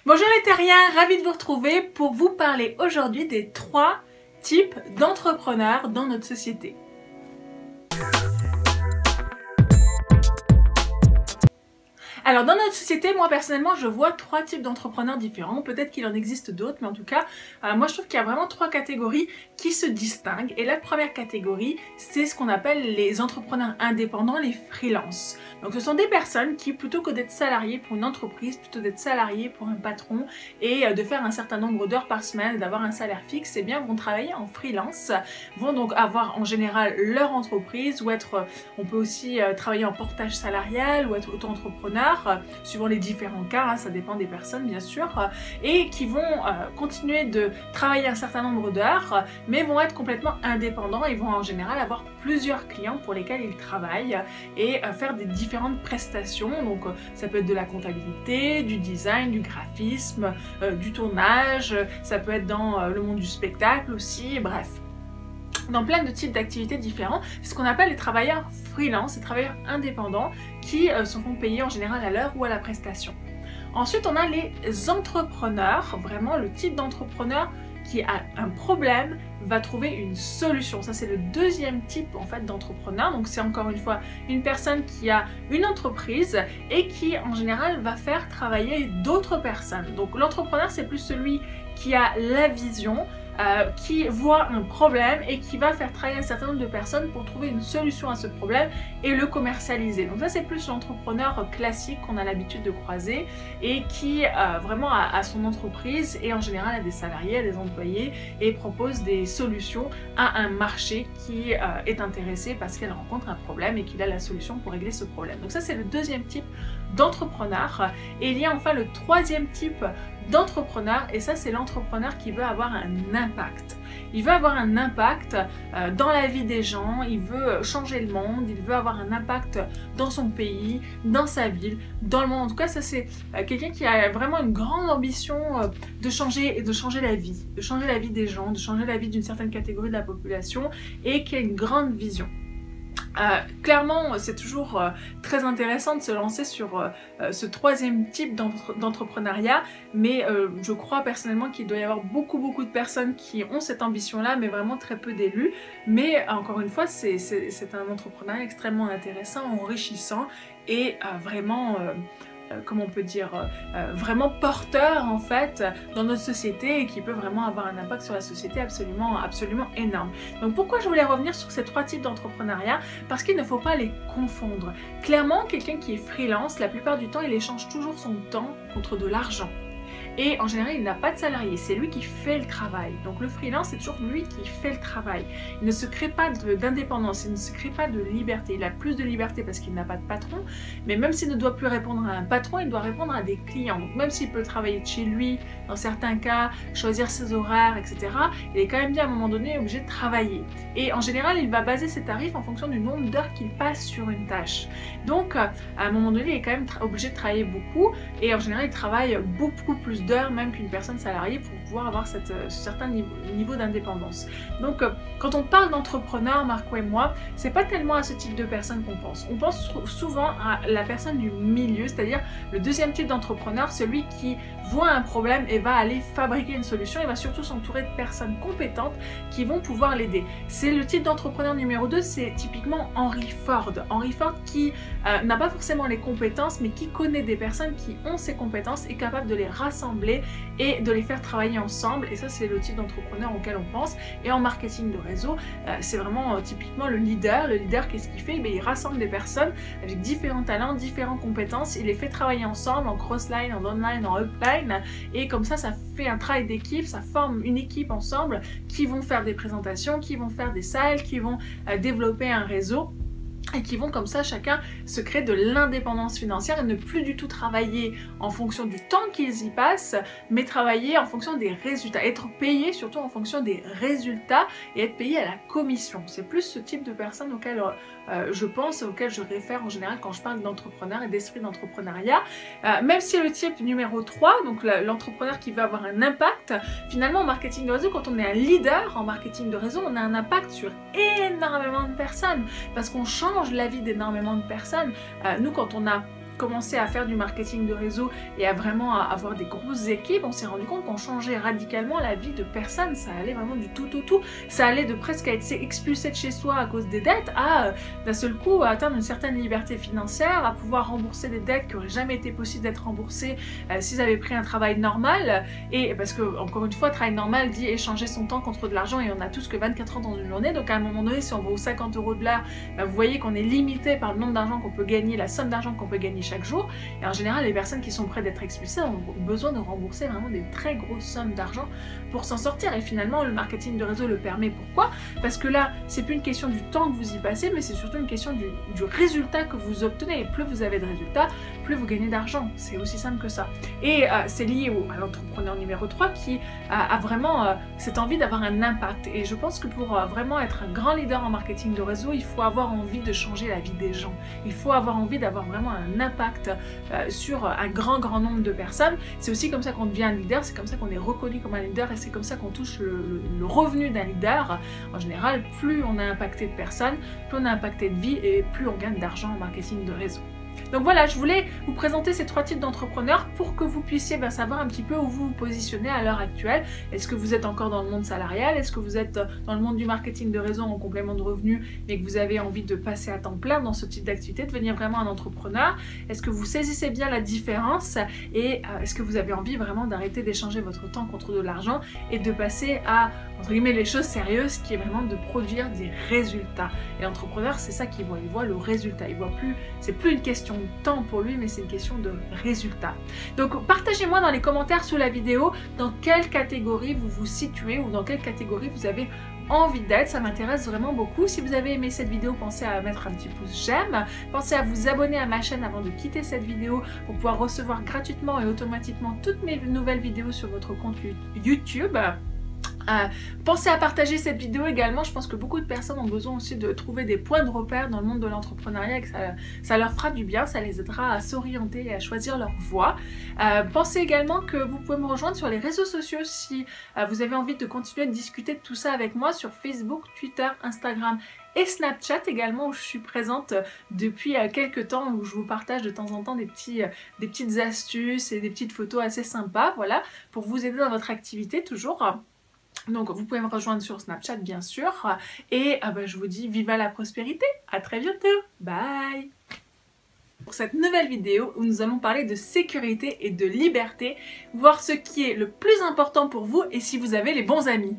Bonjour les terriens, ravie de vous retrouver pour vous parler aujourd'hui des 3 types d'entrepreneurs dans notre société. Alors dans notre société, moi personnellement, je vois 3 types d'entrepreneurs différents. Peut-être qu'il en existe d'autres, mais en tout cas, moi je trouve qu'il y a vraiment 3 catégories qui se distinguent. Et la première catégorie, c'est ce qu'on appelle les entrepreneurs indépendants, les freelances. Donc ce sont des personnes qui, plutôt que d'être salariés pour une entreprise, plutôt d'être salariés pour un patron et de faire un certain nombre d'heures par semaine et d'avoir un salaire fixe, eh bien vont travailler en freelance, vont donc avoir en général leur entreprise ou être, on peut aussi travailler en portage salarial ou être auto-entrepreneur, suivant les différents cas, hein, ça dépend des personnes bien sûr, et qui vont continuer de travailler un certain nombre d'heures, mais vont être complètement indépendants et vont en général avoir plusieurs clients pour lesquels ils travaillent et faire des différentes prestations. Donc ça peut être de la comptabilité, du design, du graphisme, du tournage, ça peut être dans le monde du spectacle aussi, bref. Dans plein de types d'activités différents, c'est ce qu'on appelle les travailleurs freelance, les travailleurs indépendants qui se font payer en général à l'heure ou à la prestation. Ensuite, on a les entrepreneurs, vraiment le type d'entrepreneur qui a un problème va trouver une solution. Ça, c'est le deuxième type en fait d'entrepreneur. Donc c'est encore une fois une personne qui a une entreprise et qui en général va faire travailler d'autres personnes. Donc l'entrepreneur, c'est plus celui qui a la vision, qui voit un problème et qui va faire travailler un certain nombre de personnes pour trouver une solution à ce problème et le commercialiser. Donc ça, c'est plus l'entrepreneur classique qu'on a l'habitude de croiser et qui vraiment a son entreprise et en général a des salariés, a des employés et propose des solutions à un marché qui est intéressé parce qu'elle rencontre un problème et qu'il a la solution pour régler ce problème. Donc ça, c'est le deuxième type d'entrepreneur. Et il y a enfin le troisième type d'entrepreneur, et ça, c'est l'entrepreneur qui veut avoir un impact. Il veut avoir un impact dans la vie des gens, il veut changer le monde, il veut avoir un impact dans son pays, dans sa ville, dans le monde. En tout cas, ça c'est quelqu'un qui a vraiment une grande ambition de changer la vie, des gens, de changer la vie d'une certaine catégorie de la population et qui a une grande vision. Clairement, c'est toujours très intéressant de se lancer sur ce troisième type d'entrepreneuriat, mais je crois personnellement qu'il doit y avoir beaucoup de personnes qui ont cette ambition-là, mais vraiment très peu d'élus. Mais encore une fois, c'est un entrepreneuriat extrêmement intéressant, enrichissant et vraiment... comment on peut dire, vraiment porteur en fait dans notre société et qui peut vraiment avoir un impact sur la société absolument énorme. Donc pourquoi je voulais revenir sur ces 3 types d'entrepreneuriat? Parce qu'il ne faut pas les confondre. Clairement, quelqu'un qui est freelance, la plupart du temps, il échange toujours son temps contre de l'argent. Et en général, il n'a pas de salarié, c'est lui qui fait le travail. Donc le freelance, c'est toujours lui qui fait le travail. Il ne se crée pas d'indépendance, il ne se crée pas de liberté. Il a plus de liberté parce qu'il n'a pas de patron, mais même s'il ne doit plus répondre à un patron, il doit répondre à des clients. Donc même s'il peut travailler de chez lui, dans certains cas, choisir ses horaires, etc., il est quand même bien à un moment donné obligé de travailler. Et en général, il va baser ses tarifs en fonction du nombre d'heures qu'il passe sur une tâche. Donc à un moment donné, il est quand même obligé de travailler beaucoup et en général, il travaille beaucoup plus d'heures même qu'une personne salariée pour pouvoir avoir ce certain niveau d'indépendance. Donc quand on parle d'entrepreneur, Marco et moi, c'est pas tellement à ce type de personne qu'on pense. On pense souvent à la personne du milieu, c'est-à-dire le deuxième type d'entrepreneur, celui qui voit un problème et va aller fabriquer une solution et va surtout s'entourer de personnes compétentes qui vont pouvoir l'aider. C'est le type d'entrepreneur numéro 2, c'est typiquement Henry Ford. Henry Ford qui n'a pas forcément les compétences, mais qui connaît des personnes qui ont ces compétences et capable de les rassembler et de les faire travailler ensemble. Et ça, c'est le type d'entrepreneur auquel on pense. Et en marketing de réseau, c'est vraiment typiquement le leader. Le leader, qu'est-ce qu'il fait? Il rassemble des personnes avec différents talents, différentes compétences. Il les fait travailler ensemble en cross-line, en downline, en upline. Et comme ça fait un travail d'équipe, ça forme une équipe ensemble qui vont faire des présentations, qui vont faire des salles, qui vont développer un réseau. Et qui vont comme ça chacun se créer de l'indépendance financière et ne plus du tout travailler en fonction du temps qu'ils y passent, mais travailler en fonction des résultats, être payé surtout en fonction des résultats et être payé à la commission. C'est plus ce type de personnes auxquelles je pense, auxquelles je réfère en général quand je parle d'entrepreneur et d'esprit d'entrepreneuriat. Même si le type numéro 3, donc l'entrepreneur qui veut avoir un impact, finalement en marketing de réseau, quand on est un leader en marketing de réseau, on a un impact sur énormément de personnes parce qu'on change la vie d'énormément de personnes. Nous, quand on a commencé à faire du marketing de réseau et à vraiment avoir des grosses équipes, on s'est rendu compte qu'on changeait radicalement la vie de personnes. Ça allait vraiment du tout au tout. Ça allait de presque à être expulsé de chez soi à cause des dettes à d'un seul coup à atteindre une certaine liberté financière, à pouvoir rembourser des dettes qui n'auraient jamais été possible d'être remboursées s'ils avaient pris un travail normal. Et parce que, encore une fois, travail normal dit échanger son temps contre de l'argent et on a tous que 24 heures dans une journée. Donc à un moment donné, si on va aux 50 € de l'heure, vous voyez qu'on est limité par le nombre d'argent qu'on peut gagner, la somme d'argent qu'on peut gagner chaque jour. Et en général, les personnes qui sont prêtes d'être expulsées ont besoin de rembourser vraiment des très grosses sommes d'argent pour s'en sortir. Et finalement, le marketing de réseau le permet. Pourquoi? Parce que là, c'est plus une question du temps que vous y passez, mais c'est surtout une question du résultat que vous obtenez. Et plus vous avez de résultats, plus vous gagnez d'argent. C'est aussi simple que ça. Et c'est lié à l'entrepreneur numéro 3 qui a vraiment cette envie d'avoir un impact. Et je pense que pour vraiment être un grand leader en marketing de réseau, il faut avoir envie de changer la vie des gens. Il faut avoir envie d'avoir vraiment un impact sur un grand nombre de personnes. C'est aussi comme ça qu'on devient un leader, c'est comme ça qu'on est reconnu comme un leader et c'est comme ça qu'on touche le revenu d'un leader. En général, plus on a impacté de personnes, plus on a impacté de vie et plus on gagne d'argent en marketing de réseau. Donc voilà, je voulais vous présenter ces 3 types d'entrepreneurs pour que vous puissiez savoir un petit peu où vous vous positionnez à l'heure actuelle. Est-ce que vous êtes encore dans le monde salarial? Est-ce que vous êtes dans le monde du marketing de réseau en complément de revenus mais que vous avez envie de passer à temps plein dans ce type d'activité, de devenir vraiment un entrepreneur? Est-ce que vous saisissez bien la différence? Et est-ce que vous avez envie vraiment d'arrêter d'échanger votre temps contre de l'argent et de passer à, entre guillemets, les choses sérieuses qui est vraiment de produire des résultats? Et l'entrepreneur, c'est ça qu'il voit. Il voit le résultat. Il voit plus, c'est plus une question de temps pour lui, mais c'est une question de résultat. Donc partagez-moi dans les commentaires sous la vidéo dans quelle catégorie vous vous situez ou dans quelle catégorie vous avez envie d'être, ça m'intéresse vraiment beaucoup. Si vous avez aimé cette vidéo, pensez à mettre un petit pouce j'aime, pensez à vous abonner à ma chaîne avant de quitter cette vidéo pour pouvoir recevoir gratuitement et automatiquement toutes mes nouvelles vidéos sur votre compte YouTube. Pensez à partager cette vidéo également, je pense que beaucoup de personnes ont besoin aussi de trouver des points de repère dans le monde de l'entrepreneuriat et que ça leur fera du bien, ça les aidera à s'orienter et à choisir leur voie. Pensez également que vous pouvez me rejoindre sur les réseaux sociaux si vous avez envie de continuer de discuter de tout ça avec moi sur Facebook, Twitter, Instagram et Snapchat également où je suis présente depuis quelques temps, où je vous partage de temps en temps des petites astuces et des petites photos assez sympas, voilà, pour vous aider dans votre activité toujours. Donc vous pouvez me rejoindre sur Snapchat bien sûr, et je vous dis viva la prospérité, à très bientôt, bye! Pour cette nouvelle vidéo où nous allons parler de sécurité et de liberté, voir ce qui est le plus important pour vous et si vous avez les bons amis.